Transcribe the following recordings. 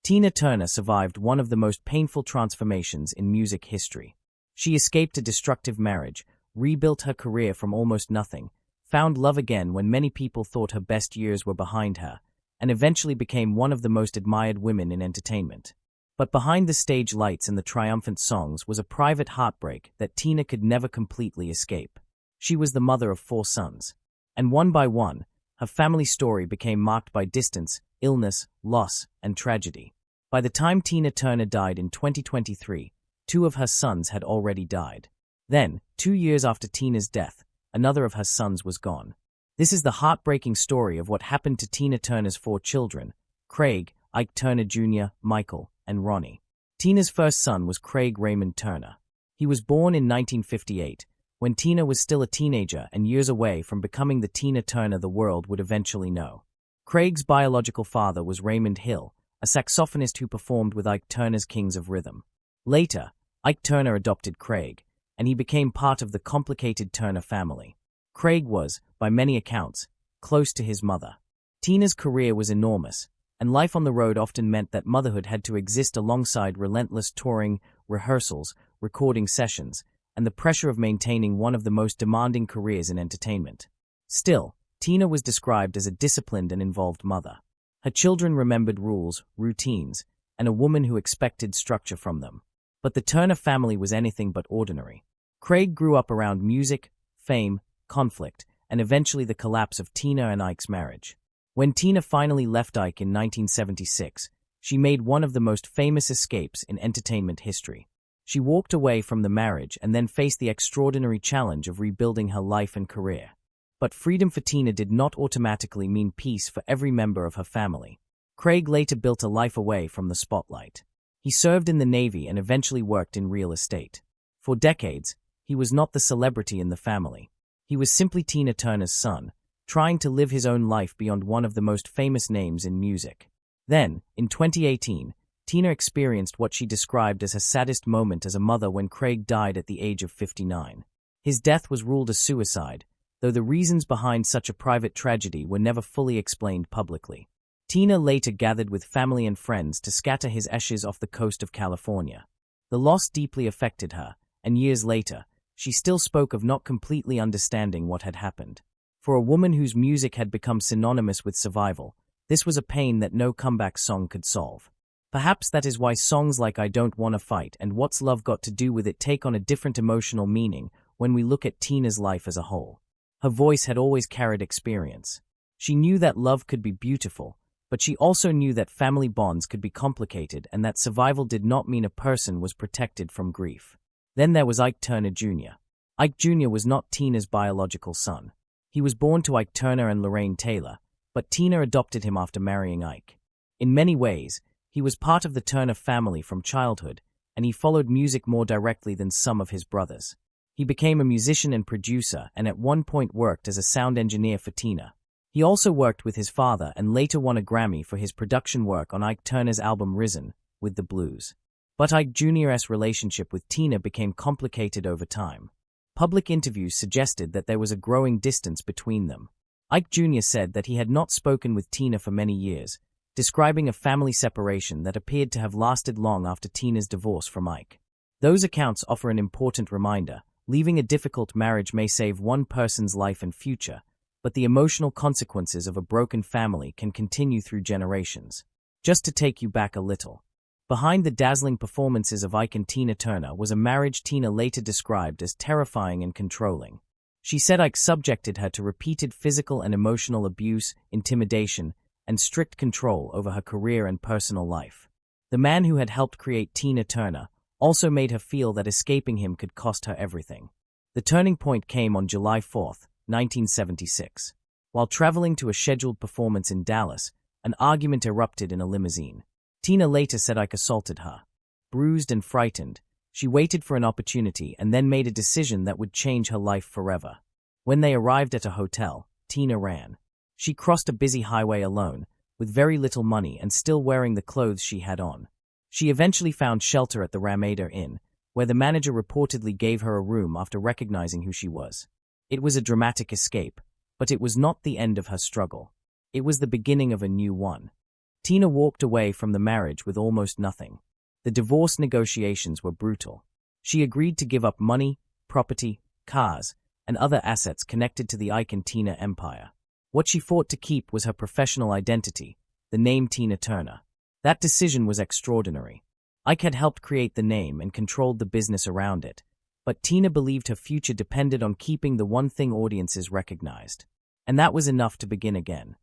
Tina Turner survived one of the most painful transformations in music history. She escaped a destructive marriage, rebuilt her career from almost nothing, found love again when many people thought her best years were behind her, and eventually became one of the most admired women in entertainment. But behind the stage lights and the triumphant songs was a private heartbreak that Tina could never completely escape. She was the mother of 4 sons, and one by one, her family story became marked by distance, illness, loss, and tragedy. By the time Tina Turner died in 2023, 2 of her sons had already died. Then, 2 years after Tina's death, another of her sons was gone. This is the heartbreaking story of what happened to Tina Turner's 4 children: Craig, Ike Turner Jr., Michael, and Ronnie. Tina's first son was Craig Raymond Turner. He was born in 1958, when Tina was still a teenager and years away from becoming the Tina Turner the world would eventually know. Craig's biological father was Raymond Hill, a saxophonist who performed with Ike Turner's Kings of Rhythm. Later, Ike Turner adopted Craig, and he became part of the complicated Turner family. Craig was, by many accounts, close to his mother. Tina's career was enormous, and life on the road often meant that motherhood had to exist alongside relentless touring, rehearsals, recording sessions, and the pressure of maintaining one of the most demanding careers in entertainment. Still, Tina was described as a disciplined and involved mother. Her children remembered rules, routines, and a woman who expected structure from them. But the Turner family was anything but ordinary. Craig grew up around music, fame, conflict, and eventually the collapse of Tina and Ike's marriage. When Tina finally left Ike in 1976, she made one of the most famous escapes in entertainment history. She walked away from the marriage and then faced the extraordinary challenge of rebuilding her life and career. But freedom for Tina did not automatically mean peace for every member of her family. Craig later built a life away from the spotlight. He served in the Navy and eventually worked in real estate. For decades, he was not the celebrity in the family. He was simply Tina Turner's son, trying to live his own life beyond one of the most famous names in music. Then, in 2018, Tina experienced what she described as her saddest moment as a mother when Craig died at the age of 59. His death was ruled a suicide, though the reasons behind such a private tragedy were never fully explained publicly. Tina later gathered with family and friends to scatter his ashes off the coast of California. The loss deeply affected her, and years later, she still spoke of not completely understanding what had happened. For a woman whose music had become synonymous with survival, this was a pain that no comeback song could solve. Perhaps that is why songs like I Don't Wanna Fight and What's Love Got to Do With It take on a different emotional meaning when we look at Tina's life as a whole. Her voice had always carried experience. She knew that love could be beautiful, but she also knew that family bonds could be complicated and that survival did not mean a person was protected from grief. Then there was Ike Turner Jr. Ike Jr. was not Tina's biological son. He was born to Ike Turner and Lorraine Taylor, but Tina adopted him after marrying Ike. In many ways, he was part of the Turner family from childhood, and he followed music more directly than some of his brothers. He became a musician and producer and at one point worked as a sound engineer for Tina. He also worked with his father and later won a Grammy for his production work on Ike Turner's album Risen, with the Blues. But Ike Jr.'s relationship with Tina became complicated over time. Public interviews suggested that there was a growing distance between them. Ike Jr. said that he had not spoken with Tina for many years, describing a family separation that appeared to have lasted long after Tina's divorce from Ike. Those accounts offer an important reminder. Leaving a difficult marriage may save one person's life and future, but the emotional consequences of a broken family can continue through generations. Just to take you back a little. Behind the dazzling performances of Ike and Tina Turner was a marriage Tina later described as terrifying and controlling. She said Ike subjected her to repeated physical and emotional abuse, intimidation, and strict control over her career and personal life. The man who had helped create Tina Turner also made her feel that escaping him could cost her everything. The turning point came on July 4, 1976. While traveling to a scheduled performance in Dallas, an argument erupted in a limousine. Tina later said Ike assaulted her. Bruised and frightened, she waited for an opportunity and then made a decision that would change her life forever. When they arrived at a hotel, Tina ran. She crossed a busy highway alone, with very little money and still wearing the clothes she had on. She eventually found shelter at the Ramada Inn, where the manager reportedly gave her a room after recognizing who she was. It was a dramatic escape, but it was not the end of her struggle. It was the beginning of a new one. Tina walked away from the marriage with almost nothing. The divorce negotiations were brutal. She agreed to give up money, property, cars, and other assets connected to the Ike and Tina empire. What she fought to keep was her professional identity, the name Tina Turner. That decision was extraordinary. Ike had helped create the name and controlled the business around it, but Tina believed her future depended on keeping the one thing audiences recognized. And that was enough to begin again.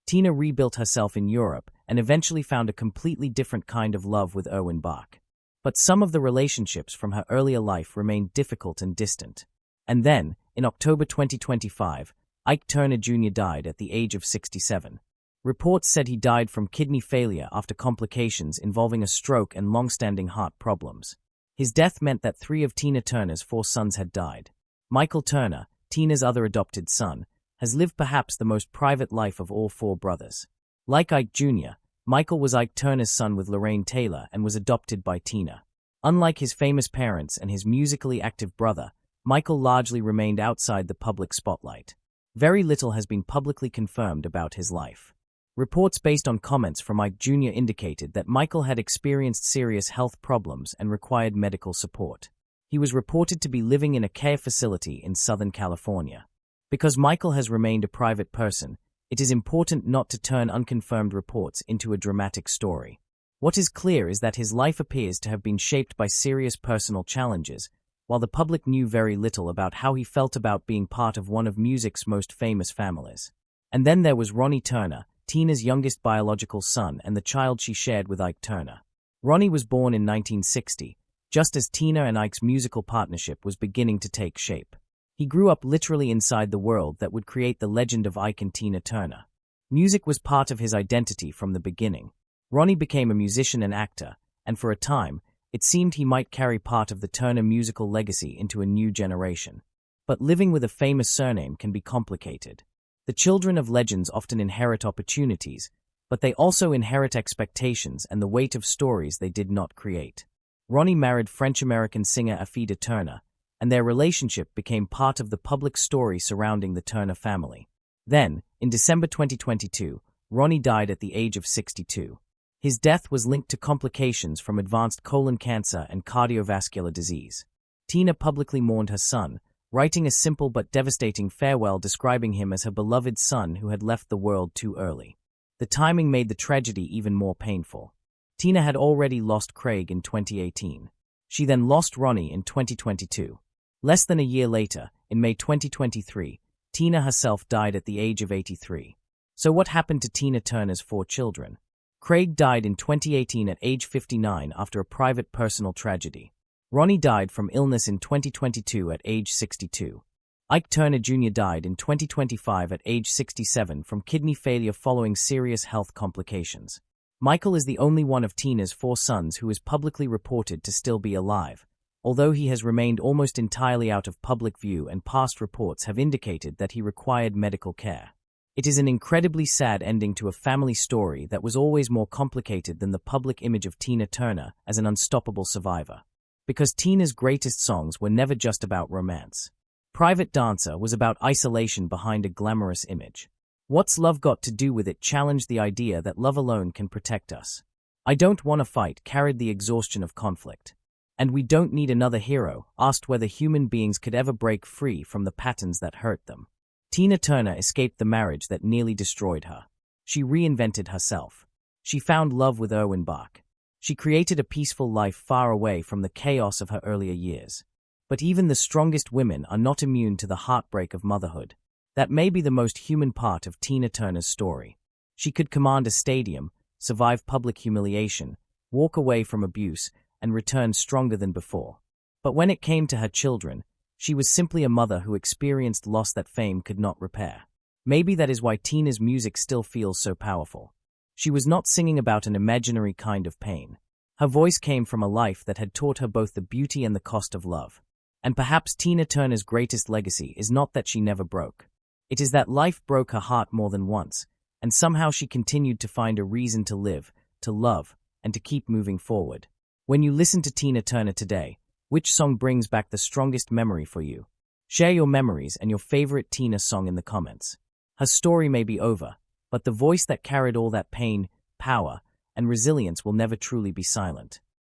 Tina rebuilt herself in Europe and eventually found a completely different kind of love with Erwin Bach. But some of the relationships from her earlier life remained difficult and distant. And then, in October 2025, Ike Turner Jr. died at the age of 67. Reports said he died from kidney failure after complications involving a stroke and long-standing heart problems. His death meant that 3 of Tina Turner's 4 sons had died. Michael Turner, Tina's other adopted son, has lived perhaps the most private life of all 4 brothers. Like Ike Jr., Michael was Ike Turner's son with Lorraine Taylor and was adopted by Tina. Unlike his famous parents and his musically active brother, Michael largely remained outside the public spotlight. Very little has been publicly confirmed about his life. Reports based on comments from Ike Jr. indicated that Michael had experienced serious health problems and required medical support. He was reported to be living in a care facility in Southern California. Because Michael has remained a private person, it is important not to turn unconfirmed reports into a dramatic story. What is clear is that his life appears to have been shaped by serious personal challenges, while the public knew very little about how he felt about being part of one of music's most famous families. And then there was Ronnie Turner, Tina's youngest biological son and the child she shared with Ike Turner. Ronnie was born in 1960, just as Tina and Ike's musical partnership was beginning to take shape. He grew up literally inside the world that would create the legend of Ike and Tina Turner. Music was part of his identity from the beginning. Ronnie became a musician and actor, and for a time, it seemed he might carry part of the Turner musical legacy into a new generation. But living with a famous surname can be complicated. The children of legends often inherit opportunities, but they also inherit expectations and the weight of stories they did not create. Ronnie married French-American singer Afida Turner, and their relationship became part of the public story surrounding the Turner family. Then, in December 2022, Ronnie died at the age of 62. His death was linked to complications from advanced colon cancer and cardiovascular disease. Tina publicly mourned her son, writing a simple but devastating farewell describing him as her beloved son who had left the world too early. The timing made the tragedy even more painful. Tina had already lost Craig in 2018. She then lost Ronnie in 2022. Less than a year later, in May 2023, Tina herself died at the age of 83. So what happened to Tina Turner's 4 children? Craig died in 2018 at age 59 after a private personal tragedy. Ronnie died from illness in 2022 at age 62. Ike Turner Jr. died in 2025 at age 67 from kidney failure following serious health complications. Michael is the only one of Tina's 4 sons who is publicly reported to still be alive, although he has remained almost entirely out of public view and past reports have indicated that he required medical care. It is an incredibly sad ending to a family story that was always more complicated than the public image of Tina Turner as an unstoppable survivor. Because Tina's greatest songs were never just about romance. Private Dancer was about isolation behind a glamorous image. What's Love Got to Do With It challenged the idea that love alone can protect us. I Don't Wanna Fight carried the exhaustion of conflict. And We Don't Need Another Hero asked whether human beings could ever break free from the patterns that hurt them. Tina Turner escaped the marriage that nearly destroyed her. She reinvented herself. She found love with Erwin Bach. She created a peaceful life far away from the chaos of her earlier years. But even the strongest women are not immune to the heartbreak of motherhood. That may be the most human part of Tina Turner's story. She could command a stadium, survive public humiliation, walk away from abuse, and return stronger than before. But when it came to her children, she was simply a mother who experienced loss that fame could not repair. Maybe that is why Tina's music still feels so powerful. She was not singing about an imaginary kind of pain. Her voice came from a life that had taught her both the beauty and the cost of love. And perhaps Tina Turner's greatest legacy is not that she never broke. It is that life broke her heart more than once, and somehow she continued to find a reason to live, to love, and to keep moving forward. When you listen to Tina Turner today, which song brings back the strongest memory for you? Share your memories and your favorite Tina song in the comments. Her story may be over, but the voice that carried all that pain, power, and resilience will never truly be silent.